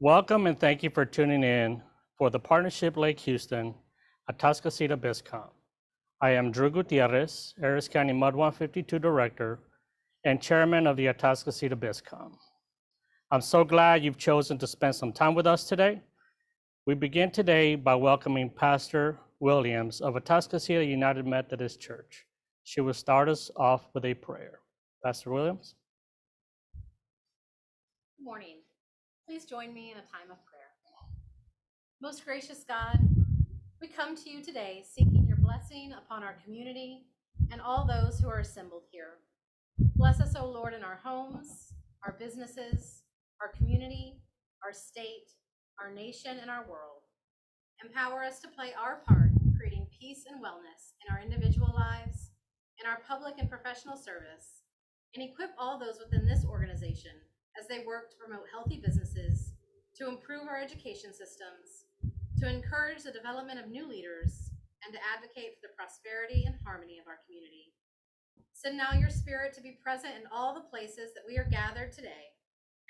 Welcome and thank you for tuning in for the Partnership Lake Houston, Atascocita BizCom. I am Drew Gutierrez, Harris County MUD 152 Director and Chairman of the Atascocita BizCom. I'm so glad you've chosen to spend some time with us today. We begin today by welcoming Pastor Williams of Atascocita United Methodist Church. She will start us off with a prayer. Pastor Williams. Good morning. Please join me in a time of prayer. Most gracious God, we come to you today seeking your blessing upon our community and all those who are assembled here. Bless us, O Lord, in our homes, our businesses, our community, our state, our nation, and our world. Empower us to play our part in creating peace and wellness in our individual lives, in our public and professional service, and equip all those within this organization as they work to promote healthy businesses, to improve our education systems, to encourage the development of new leaders, and to advocate for the prosperity and harmony of our community. Send now your Spirit to be present in all the places that we are gathered today,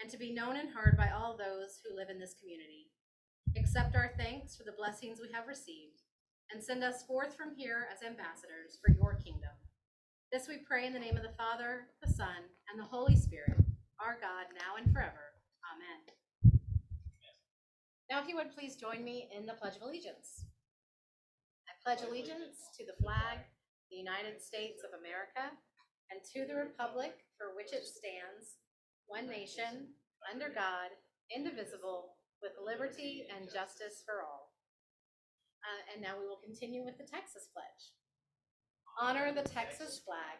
and to be known and heard by all those who live in this community. Accept our thanks for the blessings we have received, and send us forth from here as ambassadors for your kingdom. This we pray in the name of the Father, the Son, and the Holy Spirit, our God, now and forever. Amen. Now, if you would please join me in the Pledge of Allegiance. I pledge allegiance to the flag, the United States of America, and to the republic for which it stands, one nation, under God, indivisible, with liberty and justice for all. And now we will continue with the Texas Pledge. Honor the Texas flag.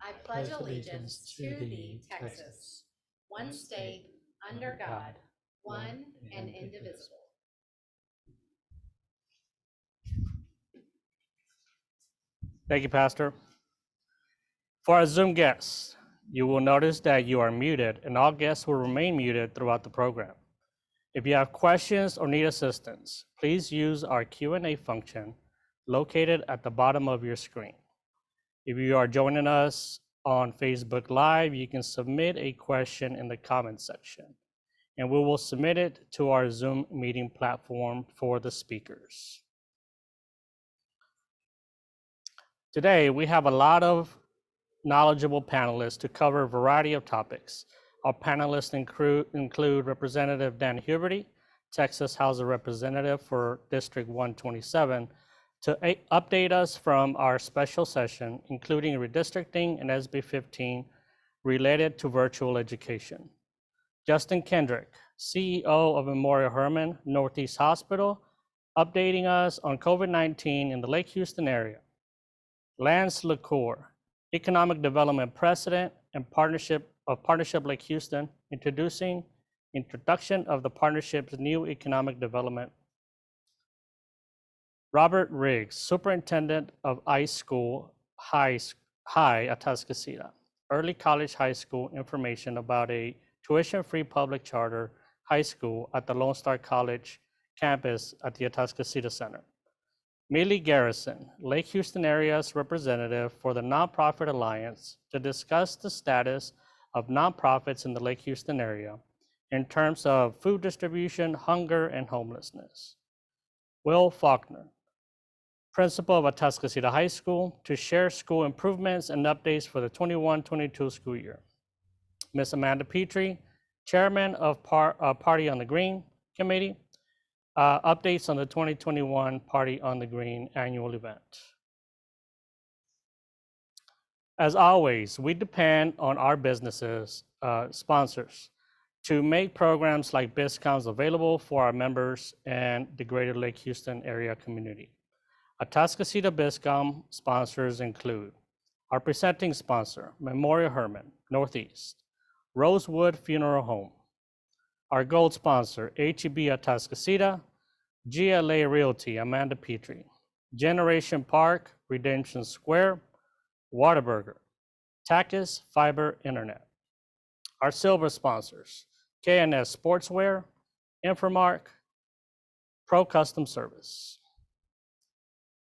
I pledge allegiance to thee, Texas, one state, under God, one and indivisible. Thank you, Pastor. For our Zoom guests, you will notice that you are muted and all guests will remain muted throughout the program. If you have questions or need assistance, please use our Q&A function located at the bottom of your screen. If you are joining us on Facebook Live, you can submit a question in the comments section, and we will submit it to our Zoom meeting platform for the speakers. Today, we have a lot of knowledgeable panelists to cover a variety of topics. Our panelists include Representative Dan Huberty, Texas House of Representative for District 127, to update us from our special session, including redistricting and SB 15 related to virtual education. Justin Kendrick, CEO of Memorial Hermann Northeast Hospital, updating us on COVID-19 in the Lake Houston area. Lance LaCour, Economic Development President and Partnership Lake Houston, introduction of the partnership's new economic development. Robert Riggs, Superintendent of iSchool High Atascocita, early college high school information about a tuition-free public charter high school at the Lone Star College campus at the Atascocita Center. Millie Garrison, Lake Houston area's representative for the Nonprofit Alliance, to discuss the status of nonprofits in the Lake Houston area in terms of food distribution, hunger, and homelessness. Will Faulkner, principal of Atascocita High School, to share school improvements and updates for the 21-22 school year. Ms. Amanda Petrie, chairman of Party on the Green Committee, updates on the 2021 Party on the Green annual event. As always, we depend on our businesses, sponsors, to make programs like Biscoms available for our members and the greater Lake Houston area community. Atascocita BizCom sponsors include our presenting sponsor, Memorial Hermann Northeast, Rosewood Funeral Home. Our gold sponsor, HEB Atascocita, GLA Realty, Amanda Petrie, Generation Park, Redemption Square, Whataburger, Takis Fiber Internet. Our silver sponsors, KNS Sportswear, Infomark, Pro Custom Service.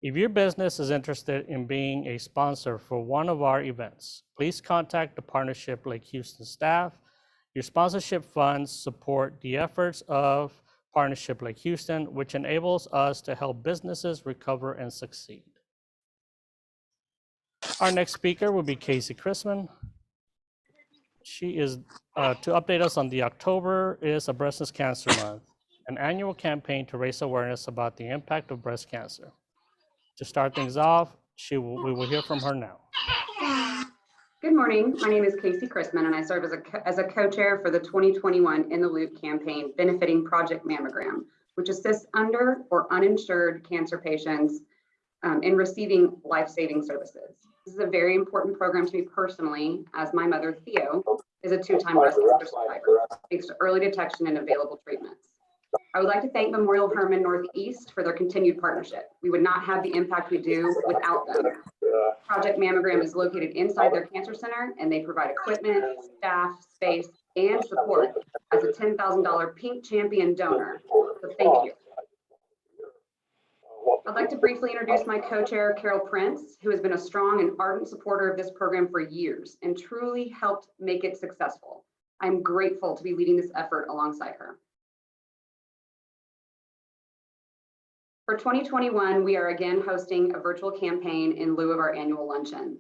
If your business is interested in being a sponsor for one of our events, please contact the Partnership Lake Houston staff Your sponsorship funds support the efforts of Partnership Lake Houston, which enables us to help businesses recover and succeed. Our next speaker will be Casey Chrisman. She is to update us on the October is a Breast Cancer Month, an annual campaign to raise awareness about the impact of breast cancer. To start things off, we will hear from her now. Good morning. My name is Casey Chrisman, and I serve as a co-chair for the 2021 In the Loop campaign benefiting Project Mammogram, which assists under or uninsured cancer patients in receiving life-saving services. This is a very important program to me personally, as my mother, Theo, is a 2-time breast cancer survivor, thanks to early detection and available treatments. I would like to thank Memorial Hermann Northeast for their continued partnership. We would not have the impact we do without them. Project Mammogram is located inside their cancer center, and they provide equipment, staff, space, and support as a $10,000 Pink Champion donor. So thank you. I'd like to briefly introduce my co-chair, Carol Prince, who has been a strong and ardent supporter of this program for years and truly helped make it successful. I'm grateful to be leading this effort alongside her. For 2021, we are again hosting a virtual campaign in lieu of our annual luncheon.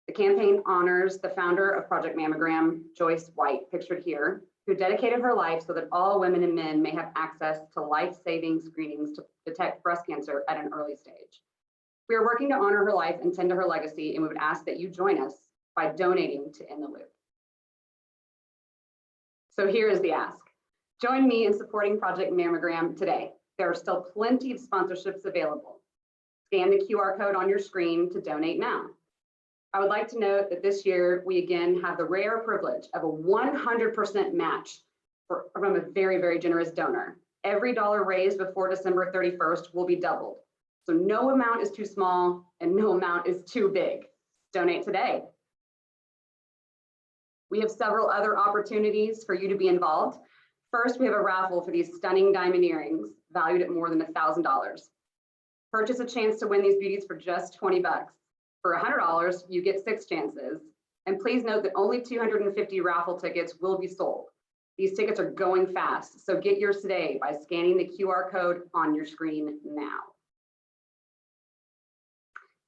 The campaign honors the founder of Project Mammogram, Joyce White, pictured here, who dedicated her life so that all women and men may have access to life-saving screenings to detect breast cancer at an early stage. We are working to honor her life and tend to her legacy, and we would ask that you join us by donating to In the Loop. So here is the ask. Join me in supporting Project Mammogram today. There are still plenty of sponsorships available. Scan the QR code on your screen to donate now. I would like to note that this year, we again have the rare privilege of a 100% match from a very, very generous donor. Every dollar raised before December 31st will be doubled. So no amount is too small and no amount is too big. Donate today. We have several other opportunities for you to be involved. First, we have a raffle for these stunning diamond earrings valued at more than $1,000. Purchase a chance to win these beauties for just 20 bucks. For $100, you get 6 chances. And please note that only 250 raffle tickets will be sold. These tickets are going fast, so get yours today by scanning the QR code on your screen now.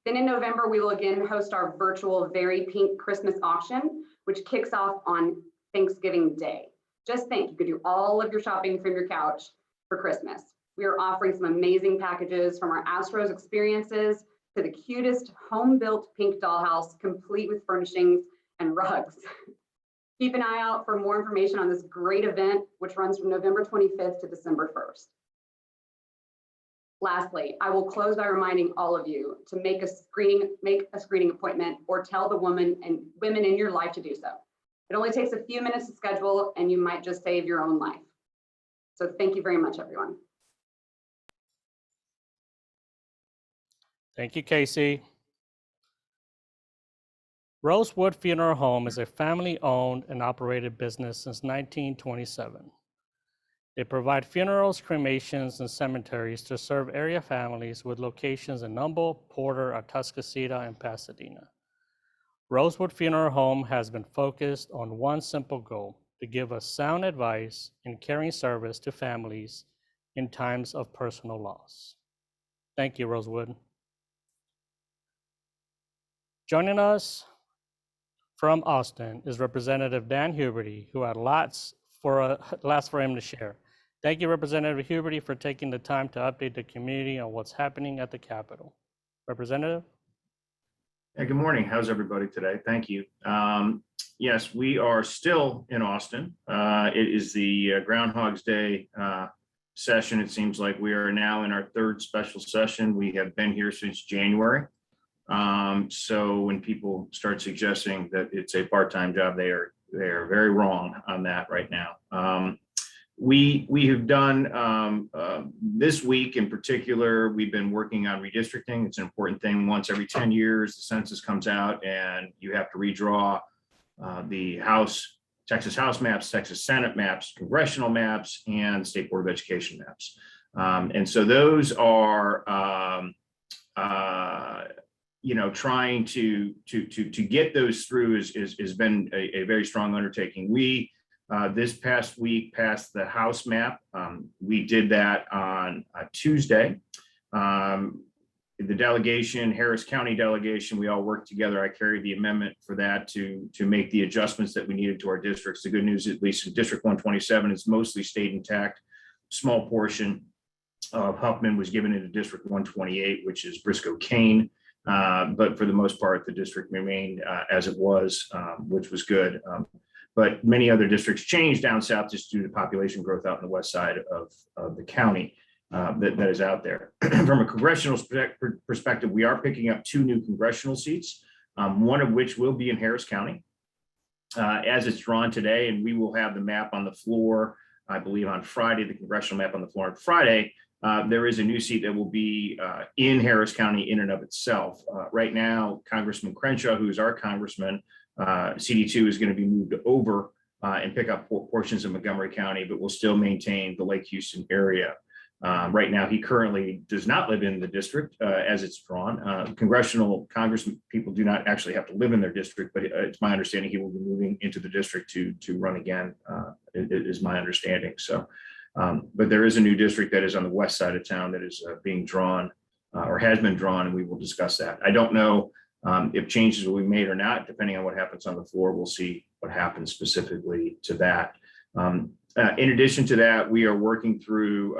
Then in November, we will again host our virtual Very Pink Christmas auction, which kicks off on Thanksgiving Day. Just think, you could do all of your shopping from your couch for Christmas. We are offering some amazing packages from our Astros experiences to the cutest home-built pink dollhouse, complete with furnishings and rugs. Keep an eye out for more information on this great event, which runs from November 25th to December 1st. Lastly, I will close by reminding all of you to make a screening appointment or tell the women in your life to do so. It only takes a few minutes to schedule, and you might just save your own life. So thank you very much, everyone. Thank you, Casey. Rosewood Funeral Home is a family-owned and operated business since 1927. They provide funerals, cremations, and cemeteries to serve area families with locations in Humboldt, Porter, Atascocita, and Pasadena. Rosewood Funeral Home has been focused on one simple goal: to give us sound advice and caring service to families in times of personal loss. Thank you, Rosewood. Joining us from Austin is Representative Dan Huberty, who had lots for him to share. Thank you, Representative Huberty, for taking the time to update the community on what's happening at the Capitol. Representative? Hey, good morning. How's everybody today? Thank you. Yes, we are still in Austin. It is the Groundhog's Day session. It seems like we are now in our 3rd special session. We have been here since January. So when people start suggesting that it's a part-time job, they are very wrong on that right now. We have done this week in particular, we've been working on redistricting. It's an important thing. Once every 10 years, the census comes out and you have to redraw the Texas House maps, Texas Senate maps, congressional maps, and State Board of Education maps. And so those are, trying to get those through has been a very strong undertaking. We This past week passed the House map. We did that on Tuesday. The delegation, Harris County delegation, we all worked together. I carried the amendment for that to make the adjustments that we needed to our districts. The good news, at least in District 127, is mostly stayed intact. Small portion of Huffman was given into District 128, which is Briscoe-Kane. But for the most part, the district remained as it was, which was good. But many other districts changed down south just due to population growth out in the west side of the county that is out there. From a congressional perspective, we are picking up 2 new congressional seats, one of which will be in Harris County as it's drawn today. And we will have the map on the floor, I believe, on Friday, the congressional map on the floor on Friday. There is a new seat that will be in Harris County in and of itself. Right now, Congressman Crenshaw, who's our congressman, CD2 is going to be moved over and pick up portions of Montgomery County, but will still maintain the Lake Houston area. Right now, he currently does not live in the district as it's drawn. Congressman people do not actually have to live in their district, but it's my understanding he will be moving into the district to run again, is my understanding. So, but there is a new district that is on the west side of town that is being drawn or has been drawn, and we will discuss that. I don't know if changes will be made or not, depending on what happens on the floor. We'll see what happens specifically to that. In addition to that, we are working through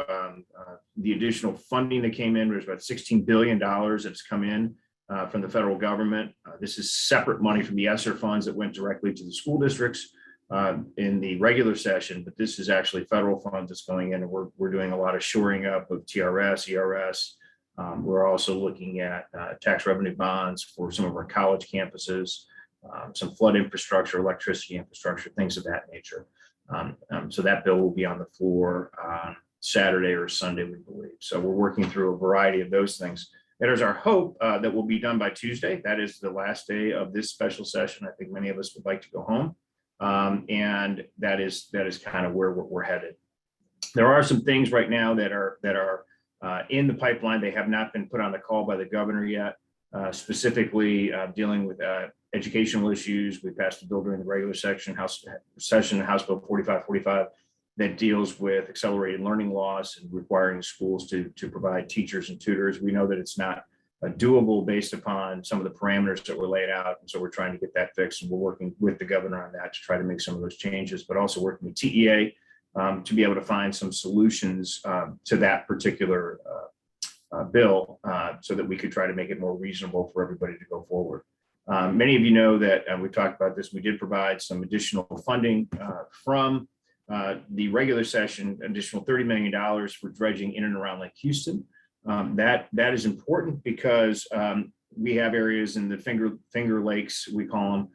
the additional funding that came in. There's about $16 billion that's come in from the federal government. This is separate money from the ESSER funds that went directly to the school districts in the regular session, but this is actually federal funds that's going in, and we're doing a lot of shoring up of TRS, ERS. We're also looking at tax revenue bonds for some of our college campuses, some flood infrastructure, electricity infrastructure, things of that nature. So that bill will be on the floor Saturday or Sunday, we believe. So we're working through a variety of those things. It is our hope that will be done by Tuesday. That is the last day of this special session. I think many of us would like to go home. And that is kind of where we're headed. There are some things right now that are in the pipeline. They have not been put on the call by the governor yet, specifically dealing with educational issues. We passed a bill during the regular House Bill 4545, that deals with accelerated learning loss and requiring schools to provide teachers and tutors. We know that it's not doable based upon some of the parameters that were laid out. And so we're trying to get that fixed, and we're working with the governor on that to try to make some of those changes, but also working with TEA to be able to find some solutions to that particular bill so that we could try to make it more reasonable for everybody to go forward. Many of you know that we talked about this. We did provide some additional funding from the regular session, additional $30 million for dredging in and around Lake Houston. That is important because we have areas in the finger lakes, we call them,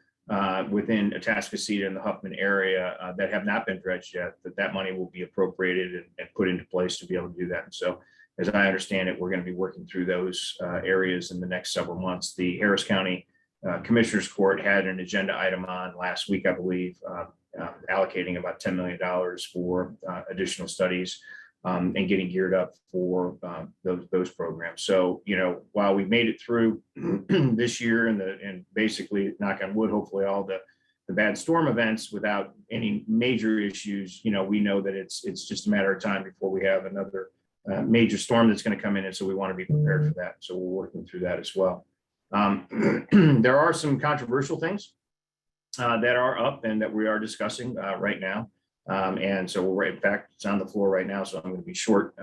within Atascocita and the Huffman area that have not been dredged yet. That money will be appropriated and put into place to be able to do that. And so, as I understand it, we're going to be working through those areas in the next several months. The Harris County Commissioners Court had an agenda item on last week, I believe, allocating about $10 million for additional studies and getting geared up for those programs. So, you know, while we made it through this year and basically, knock on wood, hopefully all the bad storm events without any major issues, you know, we know that it's just a matter of time before we have another major storm that's going to come in. And so we want to be prepared for that. So we're working through that as well. There are some controversial things that are up and that we are discussing right now. And so we're in fact, it's on the floor right now, so I'm going to be short.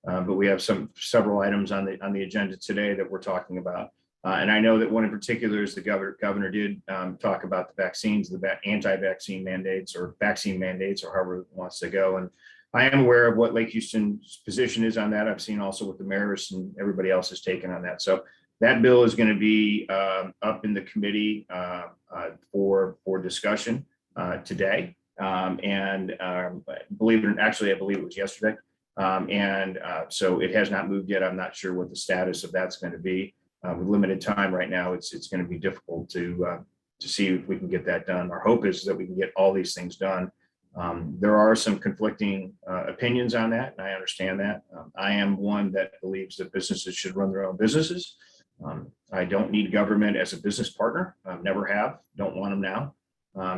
But we have several items on the agenda today that we're talking about. And I know that one in particular is the governor did talk about the vaccines, the anti-vaccine mandates or vaccine mandates, or however it wants to go. And I am aware of what Lake Houston's position is on that. I've seen also what the mayors and everybody else has taken on that. So that bill is going to be up in the committee for discussion today. And believe it or not, actually, I believe it was yesterday. So it has not moved yet. I'm not sure what the status of that's going to be. With limited time right now, it's going to be difficult to see if we can get that done. Our hope is that we can get all these things done. There are some conflicting opinions on that, and I understand that. I am one that believes that businesses should run their own businesses. I don't need government as a business partner. Never have, don't want them now.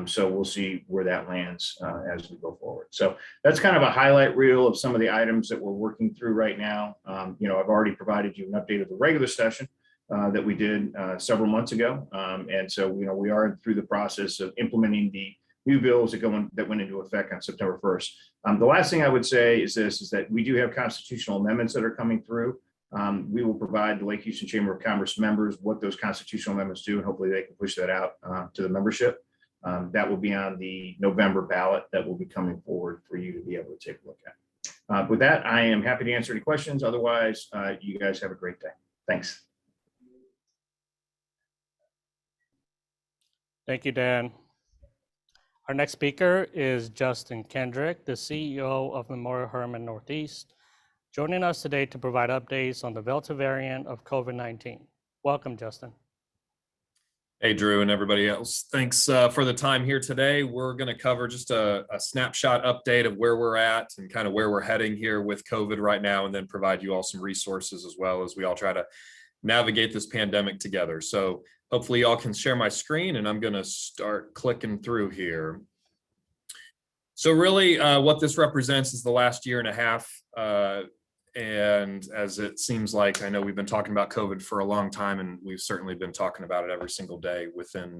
So we'll see where that lands as we go forward. So that's kind of a highlight reel of some of the items that we're working through right now. I've already provided you an update of the regular session that we did several months ago. And so, we are through the process of implementing the new bills that went into effect on September 1st. The last thing I would say is that we do have constitutional amendments that are coming through. We will provide the Lake Houston Chamber of Commerce members what those constitutional amendments do, and hopefully they can push that out to the membership. That will be on the November ballot that will be coming forward for you to be able to take a look at. With that, I am happy to answer any questions. Otherwise, you guys have a great day. Thanks. Thank you, Dan. Our next speaker is Justin Kendrick, the CEO of Memorial Hermann Northeast, joining us today to provide updates on the Delta variant of COVID-19. Welcome, Justin. Hey, Drew, and everybody else. Thanks for the time here today. We're going to cover just a snapshot update of where we're at and kind of where we're heading here with COVID right now, and then provide you all some resources as well as we all try to navigate this pandemic together. So hopefully y'all can share my screen, and I'm going to start clicking through here. So really what this represents is the last year and a half. And as it seems like, I know we've been talking about COVID for a long time, and we've certainly been talking about it every single day within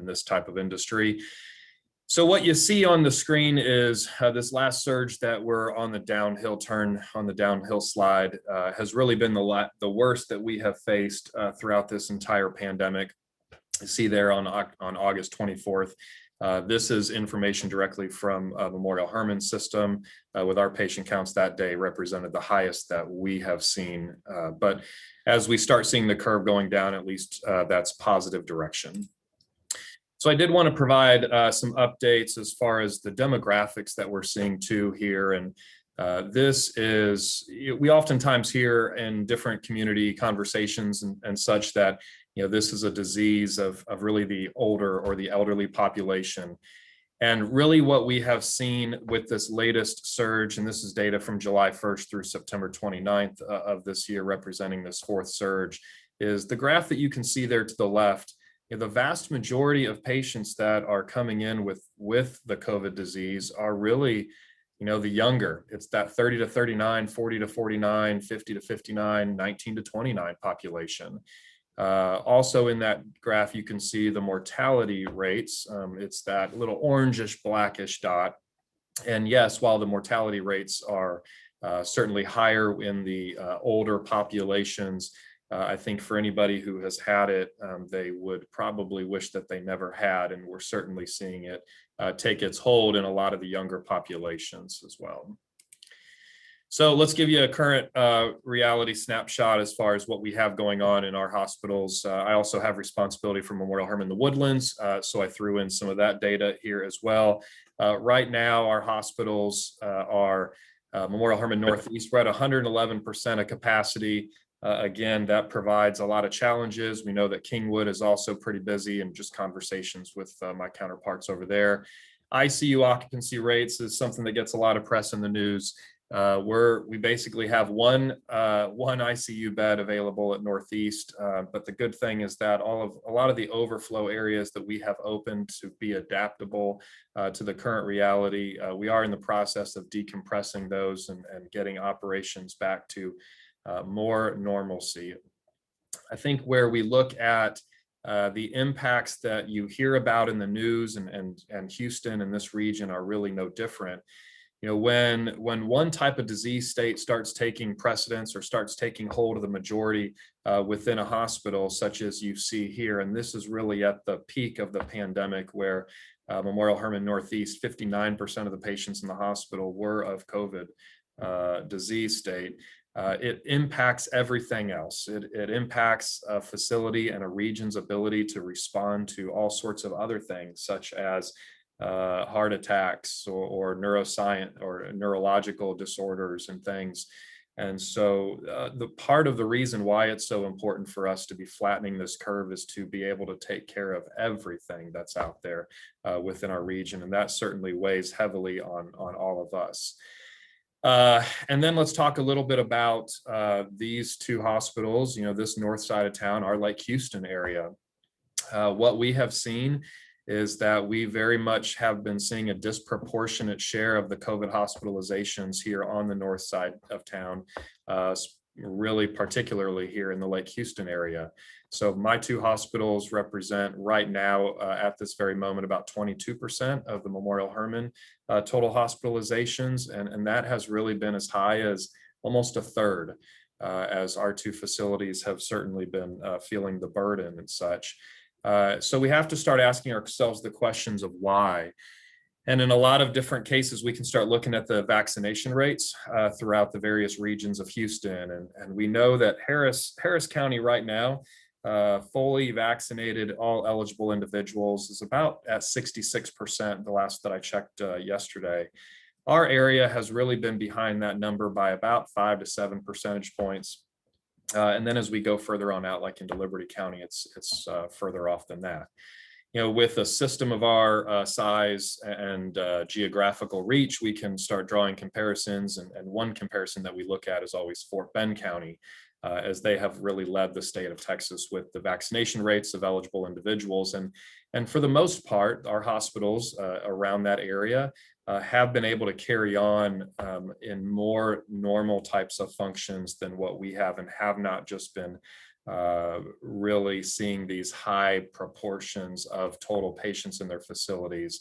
this type of industry. So what you see on the screen is this last surge that we're on the downhill turn, on the downhill slide, has really been the worst that we have faced throughout this entire pandemic. You see there on August 24th. This is information directly from Memorial Hermann system with our patient counts that day represented the highest that we have seen. But as we start seeing the curve going down, at least that's positive direction. So I did want to provide some updates as far as the demographics that we're seeing too here. And this is, we oftentimes hear in different community conversations and such that this is a disease of really the older or the elderly population. And really what we have seen with this latest surge, and this is data from July 1st through September 29th of this year representing this fourth surge, is the graph that you can see there to the left. The vast majority of patients that are coming in with the COVID disease are really the younger. It's that 30 to 39, 40 to 49, 50 to 59, 19 to 29 population. Also in that graph, you can see the mortality rates. It's that little orangish, blackish dot. And yes, while the mortality rates are certainly higher in the older populations, I think for anybody who has had it, they would probably wish that they never had, and we're certainly seeing it take its hold in a lot of the younger populations as well. So let's give you a current reality snapshot as far as what we have going on in our hospitals. I also have responsibility for Memorial Hermann The Woodlands, so I threw in some of that data here as well. Right now, our hospitals are Memorial Hermann Northeast, we're at 111% of capacity. Again, that provides a lot of challenges. We know that Kingwood is also pretty busy, and just conversations with my counterparts over there. ICU occupancy rates is something that gets a lot of press in the news. We basically have one ICU bed available at Northeast, but the good thing is that a lot of the overflow areas that we have opened to be adaptable to the current reality, we are in the process of decompressing those and getting operations back to more normalcy. I think where we look at the impacts that you hear about in the news and Houston and this region are really no different. When one type of disease state starts taking precedence or starts taking hold of the majority within a hospital, such as you see here, and this is really at the peak of the pandemic where Memorial Hermann Northeast, 59% of the patients in the hospital were of COVID disease state. It impacts everything else. It impacts a facility and a region's ability to respond to all sorts of other things, such as heart attacks or neuroscience or neurological disorders and things. And so the part of the reason why it's so important for us to be flattening this curve is to be able to take care of everything that's out there within our region. And that certainly weighs heavily on all of us. And then let's talk a little bit about these two hospitals, this north side of town, our Lake Houston area. What we have seen is that we very much have been seeing a disproportionate share of the COVID hospitalizations here on the north side of town, really particularly here in the Lake Houston area. So my two hospitals represent right now at this very moment about 22% of the Memorial Hermann total hospitalizations, and that has really been as high as almost a third, as our two facilities have certainly been feeling the burden and such. So we have to start asking ourselves the questions of why. And in a lot of different cases, we can start looking at the vaccination rates throughout the various regions of Houston. And we know that Harris County right now, fully vaccinated, all eligible individuals is about at 66%, the last that I checked yesterday. Our area has really been behind that number by about 5 to 7 percentage points. And then as we go further on out, like into Liberty County, it's further off than that. You know, with a system of our size and geographical reach, we can start drawing comparisons. And one comparison that we look at is always Fort Bend County, as they have really led the state of Texas with the vaccination rates of eligible individuals. And for the most part, our hospitals around that area have been able to carry on in more normal types of functions than what we have, and have not just been really seeing these high proportions of total patients in their facilities.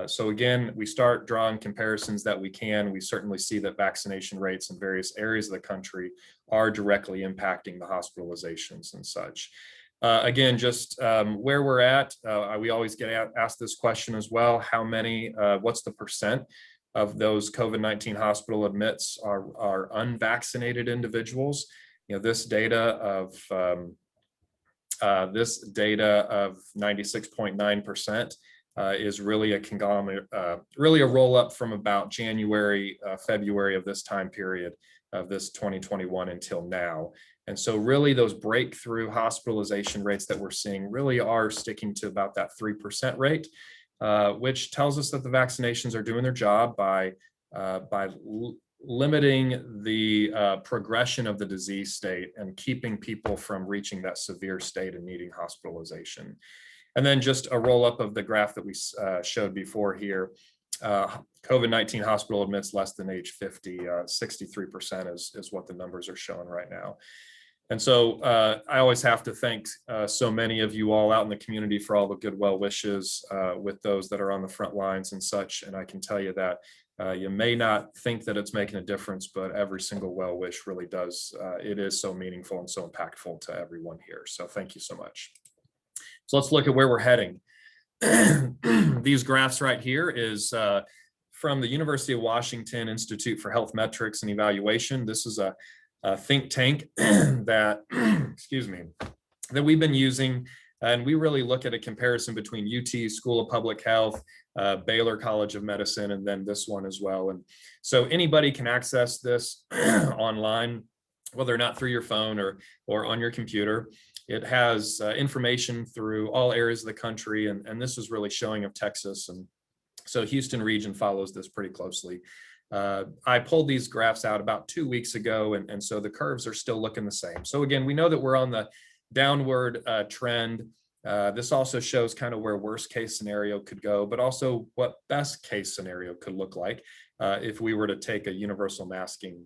So again, we start drawing comparisons that we can. We certainly see that vaccination rates in various areas of the country are directly impacting the hospitalizations and such. Again, just where we're at, we always get asked this question as well. How many, what's the percent of those COVID-19 hospital admits are unvaccinated individuals? You know, this data of 96.9% is really a conglomerate, really a roll up from about January, February of this time period of this 2021 until now. And so really those breakthrough hospitalization rates that we're seeing really are sticking to about that 3% rate, which tells us that the vaccinations are doing their job by limiting the progression of the disease state and keeping people from reaching that severe state and needing hospitalization. And then just a roll up of the graph that we showed before here. COVID-19 hospital admits less than age 50, 63% is what the numbers are showing right now. And so I always have to thank so many of you all out in the community for all the good well wishes with those that are on the front lines and such. And I can tell you that you may not think that it's making a difference, but every single well wish really does. It is so meaningful and so impactful to everyone here. So thank you so much. So let's look at where we're heading. These graphs right here is from the University of Washington Institute for Health Metrics and Evaluation. This is a think tank that, excuse me, that we've been using. And we really look at a comparison between UT School of Public Health, Baylor College of Medicine, and then this one as well. And so anybody can access this online, whether or not through your phone or on your computer. It has information through all areas of the country, and this is really showing of Texas. And so Houston region follows this pretty closely. I pulled these graphs out about 2 weeks ago, and so the curves are still looking the same. So again, we know that we're on the downward trend. This also shows kind of where worst case scenario could go, but also what best case scenario could look like if we were to take a universal masking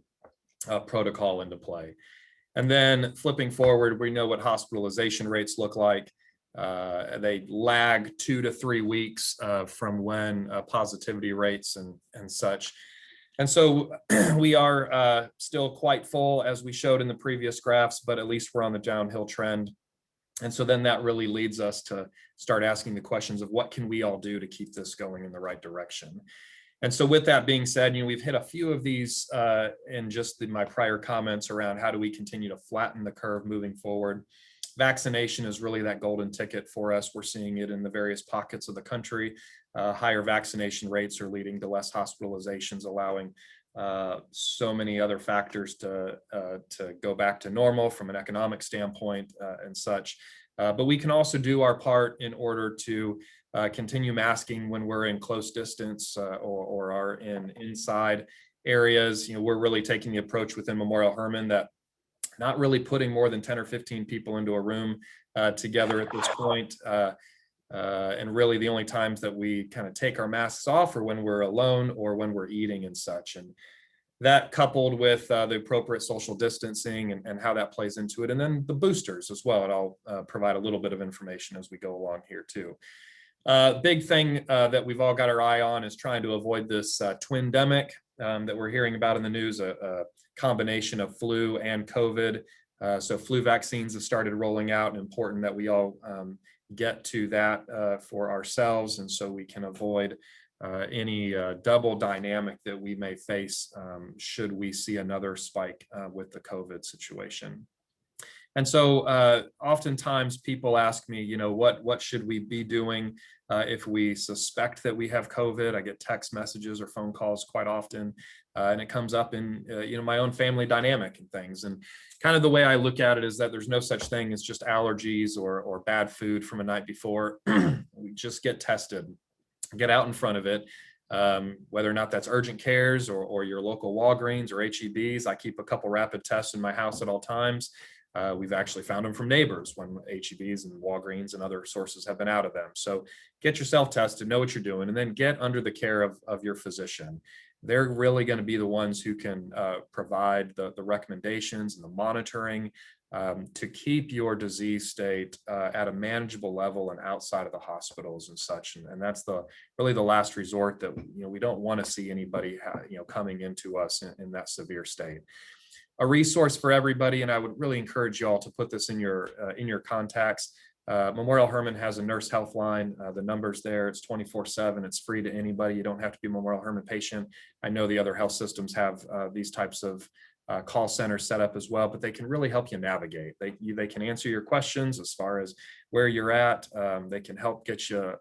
protocol into play. And then flipping forward, we know what hospitalization rates look like. They lag 2 to 3 weeks from when positivity rates and such. And so we are still quite full, as we showed in the previous graphs, but at least we're on the downhill trend. And so then that really leads us to start asking the questions of what can we all do to keep this going in the right direction. And so with that being said, we've hit a few of these in just my prior comments around how do we continue to flatten the curve moving forward. Vaccination is really that golden ticket for us. We're seeing it in the various pockets of the country. Higher vaccination rates are leading to less hospitalizations, allowing so many other factors to go back to normal from an economic standpoint and such. But we can also do our part in order to continue masking when we're in close distance or are in inside areas. We're really taking the approach within Memorial Hermann that not really putting more than 10 or 15 people into a room together at this point. And really the only times that we kind of take our masks off are when we're alone or when we're eating and such. And that coupled with the appropriate social distancing and how that plays into it. And then the boosters as well. And I'll provide a little bit of information as we go along here too. Big thing that we've all got our eye on is trying to avoid this twindemic that we're hearing about in the news, a combination of flu and COVID. So flu vaccines have started rolling out, and important that we all get to that for ourselves, and so we can avoid any double dynamic that we may face should we see another spike with the COVID situation. And so oftentimes people ask me, you know, what should we be doing if we suspect that we have COVID? I get text messages or phone calls quite often, and it comes up in you know, my own family dynamic and things. And kind of the way I look at it is that there's no such thing as just allergies or bad food from a night before. We just get tested, get out in front of it. Whether or not that's urgent cares or your local Walgreens or HEBs. I keep a couple rapid tests in my house at all times. We've actually found them from neighbors when HEBs and Walgreens and other sources have been out of them. So get yourself tested, know what you're doing, and then get under the care of your physician. They're really going to be the ones who can provide the recommendations and the monitoring to keep your disease state at a manageable level and outside of the hospitals and such. And that's really the last resort that, you know, we don't want to see anybody you know, coming into us in that severe state. A resource for everybody, and I would really encourage you all to put this in your contacts. Memorial Hermann has a nurse health line. The number's there. It's 24/7. It's free to anybody. You don't have to be a Memorial Hermann patient. I know the other health systems have these types of call centers set up as well, but they can really help you navigate. They can answer your questions as far as where you're at. They can help get you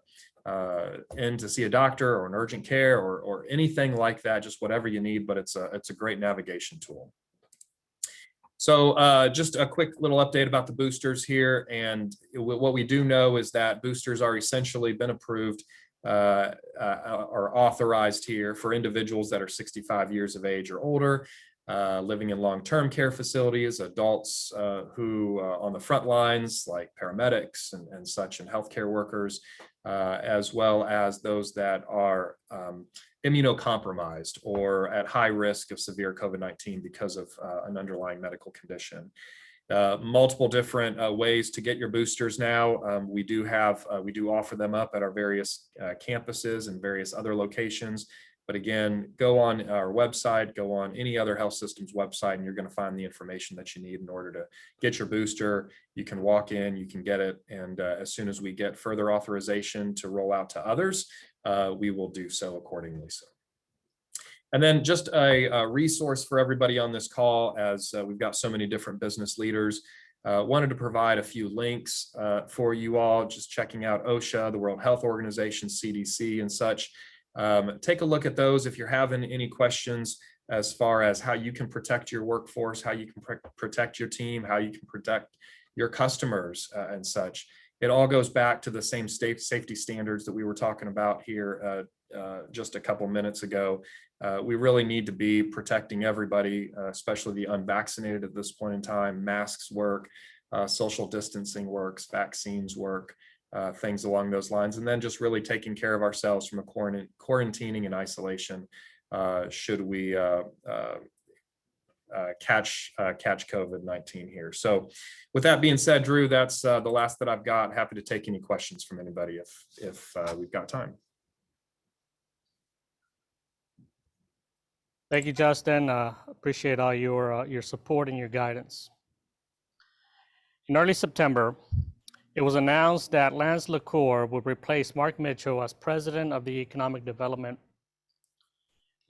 in to see a doctor or an urgent care or anything like that, just whatever you need, but it's a great navigation tool. So just a quick little update about the boosters here. And what we do know is that boosters are essentially been approved or authorized here for individuals that are 65 years of age or older, living in long-term care facilities, adults who on the front lines like paramedics and such, and healthcare workers, as well as those that are immunocompromised or at high risk of severe COVID-19 because of an underlying medical condition. Multiple different ways to get your boosters now. We do offer them up at our various campuses and various other locations. But again, go on our website, go on any other health system's website, and you're going to find the information that you need in order to get your booster. You can walk in, you can get it, and as soon as we get further authorization to roll out to others, we will do so accordingly. So, and then just a resource for everybody on this call, as we've got so many different business leaders. Wanted to provide a few links for you all, just checking out OSHA, the World Health Organization, CDC, and such. Take a look at those if you're having any questions as far as how you can protect your workforce, how you can protect your team, how you can protect your customers and such. It all goes back to the same safety standards that we were talking about here just a couple minutes ago. We really need to be protecting everybody, especially the unvaccinated at this point in time. Masks work, social distancing works, vaccines work. Things along those lines, and then just really taking care of ourselves from a quarantining and isolation should we catch COVID-19 here. So with that being said, Drew, that's the last that I've got. Happy to take any questions from anybody if we've got time. Thank you, Justin. Appreciate all your support and your guidance. In early September, it was announced that Lance LaCour would replace Mark Mitchell as president of the Economic Development.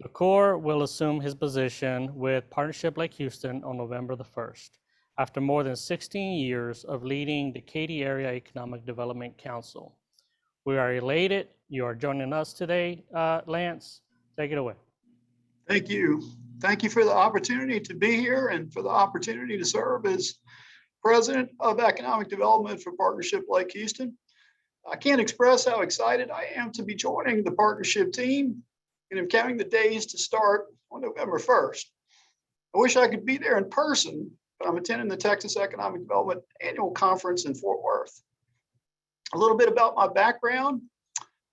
LaCour will assume his position with Partnership Lake Houston on November the 1st, after more than 16 years of leading the Katy Area Economic Development Council. We are elated you are joining us today, Lance. Take it away. Thank you. Thank you for the opportunity to be here and for the opportunity to serve as President of Economic Development for Partnership Lake Houston. I can't express how excited I am to be joining the partnership team, and I'm counting the days to start on November 1st. I wish I could be there in person, but I'm attending the Texas Economic Development Annual Conference in Fort Worth. A little bit about my background.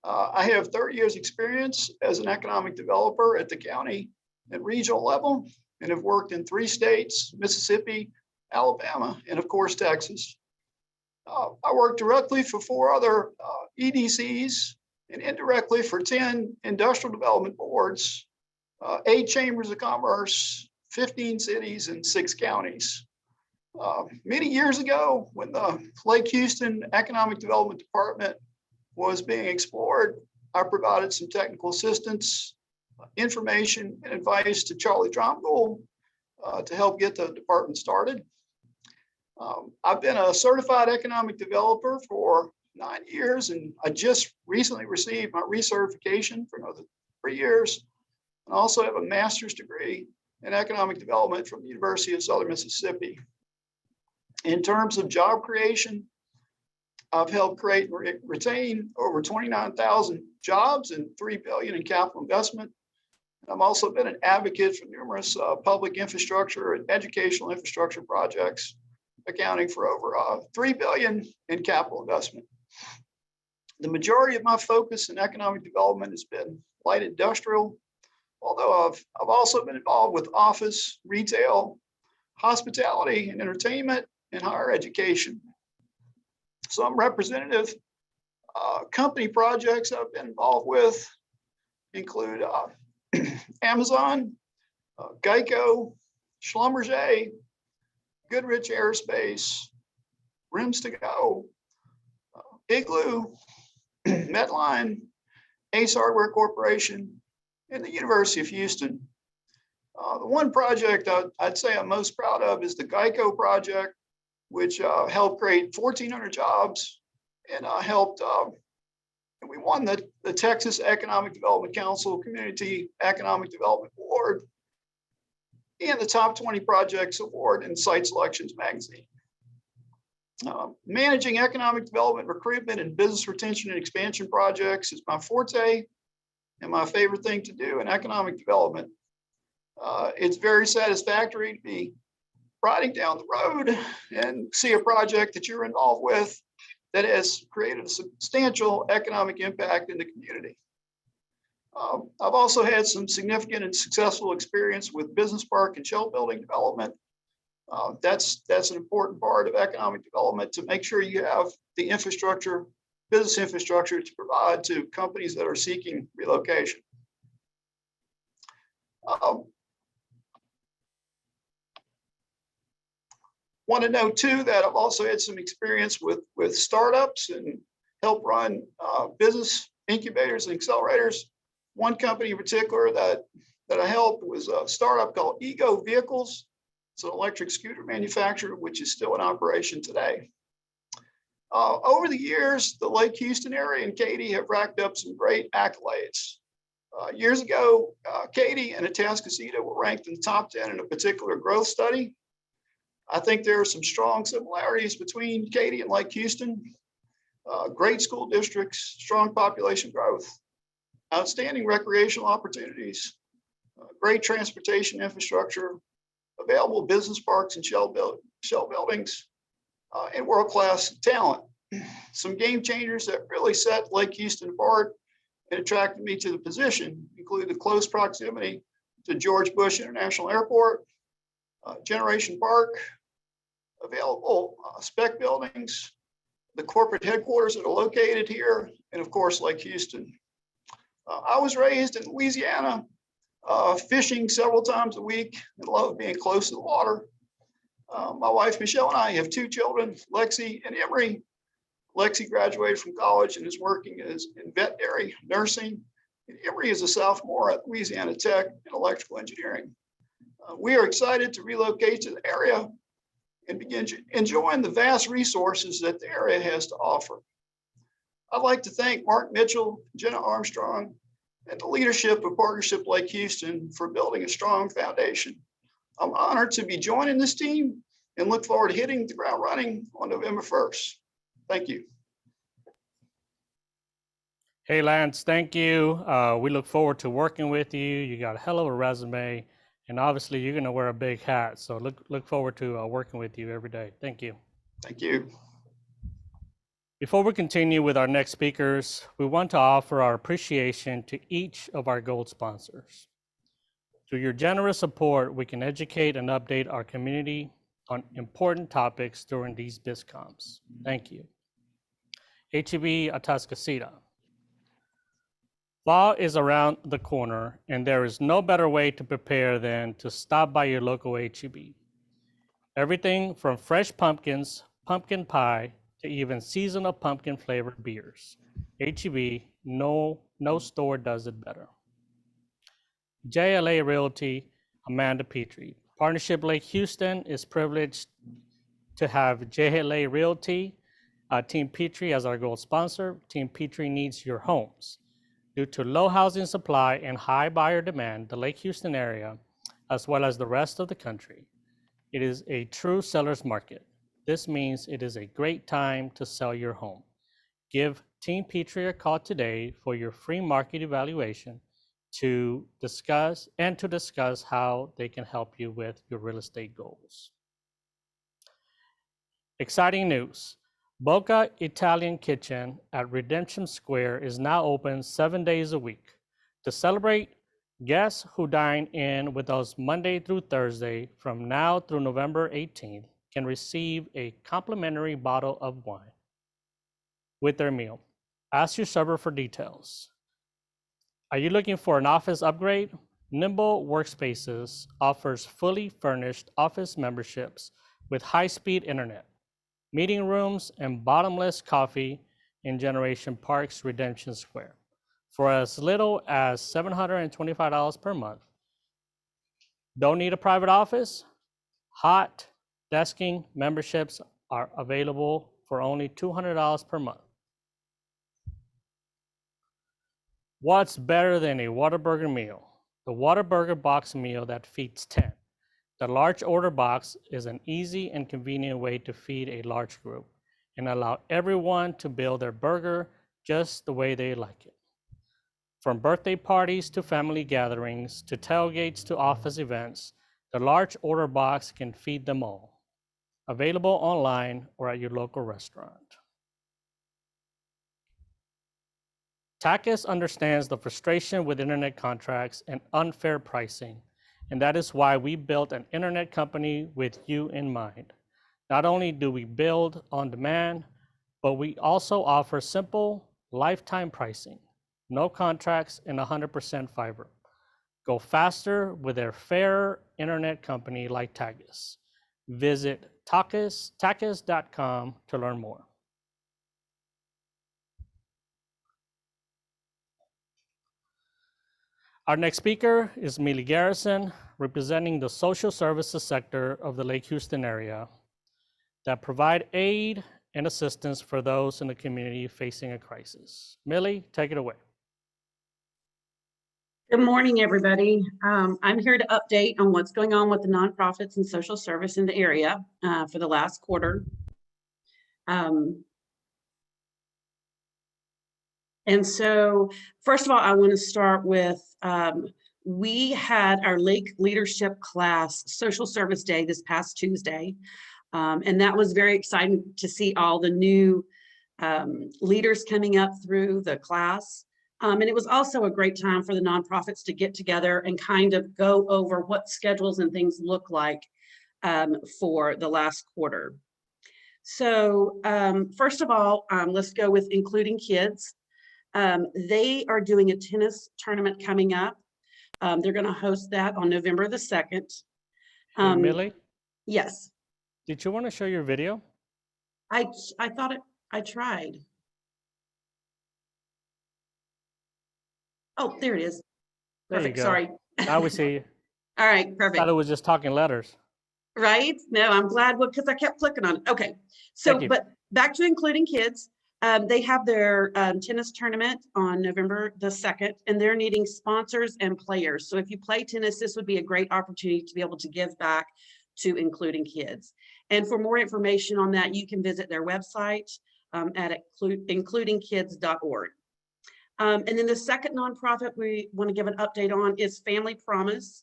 I have 30 years experience as an economic developer at the county and regional level, and have worked in 3 states, Mississippi, Alabama, and of course, Texas. I worked directly for 4 other EDCs and indirectly for 10 industrial development boards, 8 chambers of commerce, 15 cities, and 6 counties. Many years ago, when the Lake Houston Economic Development Department was being explored, I provided some technical assistance, information, and advice to Charlie Dromgold to help get the department started. I've been a certified economic developer for 9 years, and I just recently received my recertification for another 3 years. And I also have a master's degree in economic development from the University of Southern Mississippi. In terms of job creation, I've helped create and retain over 29,000 jobs and $3 billion in capital investment. I've also been an advocate for numerous public infrastructure and educational infrastructure projects, accounting for over $3 billion in capital investment. The majority of my focus in economic development has been light industrial, although I've also been involved with office, retail, hospitality and entertainment, and higher education. Some representative company projects I've been involved with include Amazon, Geico, Schlumberger, Goodrich Aerospace, Rims to Go, Igloo, Medline, Ace Hardware Corporation, and the University of Houston. The one project I'd say I'm most proud of is the Geico project, which helped create 1,400 jobs and and we won the Texas Economic Development Council Community Economic Development Award and the Top 20 Projects Award in Site Selections magazine. Managing economic development, recruitment, and business retention and expansion projects is my forte and my favorite thing to do in economic development. It's very satisfactory to be riding down the road and see a project that you're involved with that has created a substantial economic impact in the community. I've also had some significant and successful experience with business park and shell building development. That's an important part of economic development, to make sure you have the infrastructure, business infrastructure, to provide to companies that are seeking relocation. Want to note too that I've also had some experience with startups and help run business incubators and accelerators. One company in particular that I helped was a startup called Ego Vehicles. It's an electric scooter manufacturer, which is still in operation today. Over the years, the Lake Houston area and Katy have racked up some great accolades. Years ago, Katy and Atascocita were ranked in the top 10 in a particular growth study. I think there are some strong similarities between Katy and Lake Houston. Great school districts, strong population growth, outstanding recreational opportunities, great transportation infrastructure, available business parks and shell buildings, and world-class talent. Some game changers that really set Lake Houston apart and attracted me to the position include the close proximity to George Bush International Airport, Generation Park, available spec buildings, the corporate headquarters that are located here, and of course, Lake Houston. I was raised in Louisiana, fishing several times a week and love being close to the water. My wife, Michelle, and I have 2 children, Lexi and Emery. Lexi graduated from college and is working in veterinary nursing. And Emery is a sophomore at Louisiana Tech in electrical engineering. We are excited to relocate to the area and begin enjoying the vast resources that the area has to offer. I'd like to thank Mark Mitchell, Jenna Armstrong, and the leadership of Partnership Lake Houston for building a strong foundation. I'm honored to be joining this team and look forward to hitting the ground running on November 1st. Thank you. Hey, Lance, thank you. We look forward to working with you. You got a hell of a resume, and obviously you're going to wear a big hat. So look forward to working with you every day. Thank you. Thank you. Before we continue with our next speakers, we want to offer our appreciation to each of our gold sponsors. Through your generous support, we can educate and update our community on important topics during these BizComs. Thank you. HEB Atascocita. Fall is around the corner, and there is no better way to prepare than to stop by your local HEB. Everything from fresh pumpkins, pumpkin pie, to even seasonal pumpkin flavored beers. HEB, no store does it better. JLA Realty, Amanda Petrie. Partnership Lake Houston is privileged to have JLA Realty, Team Petrie as our gold sponsor. Team Petrie needs your homes. Due to low housing supply and high buyer demand, the Lake Houston area, as well as the rest of the country, it is a true seller's market. This means it is a great time to sell your home. Give Team Petrie a call today for your free market evaluation to discuss how they can help you with your real estate goals. Exciting news. Boca Italian Kitchen at Redemption Square is now open 7 days a week. To celebrate, guests who dine in with us Monday through Thursday from now through November 18th can receive a complimentary bottle of wine with their meal. Ask your server for details. Are you looking for an office upgrade? Nimble Workspaces offers fully furnished office memberships with high-speed internet, meeting rooms, and bottomless coffee in Generation Park's Redemption Square for as little as $725 per month. Don't need a private office? Hot desking memberships are available for only $200 per month. What's better than a Whataburger meal? The Whataburger box meal that feeds 10. The large order box is an easy and convenient way to feed a large group and allow everyone to build their burger just the way they like it. From birthday parties to family gatherings to tailgates to office events, the large order box can feed them all. Available online or at your local restaurant. Takis understands the frustration with internet contracts and unfair pricing, and that is why we built an internet company with you in mind. Not only do we build on demand, but we also offer simple lifetime pricing, no contracts, and 100% fiber. Go faster with a fairer internet company like Takis. Visit takis.com to learn more. Our next speaker is Millie Garrison, representing the social services sector of the Lake Houston area that provide aid and assistance for those in the community facing a crisis. Millie, take it away. Good morning, everybody. I'm here to update on what's going on with the nonprofits and social service in the area for the last quarter. And so, first of all, I want to start with, we had our Lake Leadership Class Social Service Day this past Tuesday. And that was very exciting to see all the new leaders coming up through the class. And it was also a great time for the nonprofits to get together and kind of go over what schedules and things look like for the last quarter. So first of all, let's go with Including Kids. They are doing a tennis tournament coming up. They're going to host that on November the 2nd. Hey, Millie? Yes. Did you want to show your video? I thought I tried. Oh, there it is. There Perfect. you go. Sorry. Now we see you. All right, perfect. Thought it was just talking letters. Right? No, I'm glad because I kept clicking on it. Okay. So, but back to Including Kids. They have their tennis tournament on November the 2nd, and they're needing sponsors and players. So if you play tennis, this would be a great opportunity to be able to give back to Including Kids. And for more information on that, you can visit their website at includingkids.org. And then the second nonprofit we want to give an update on is Family Promise.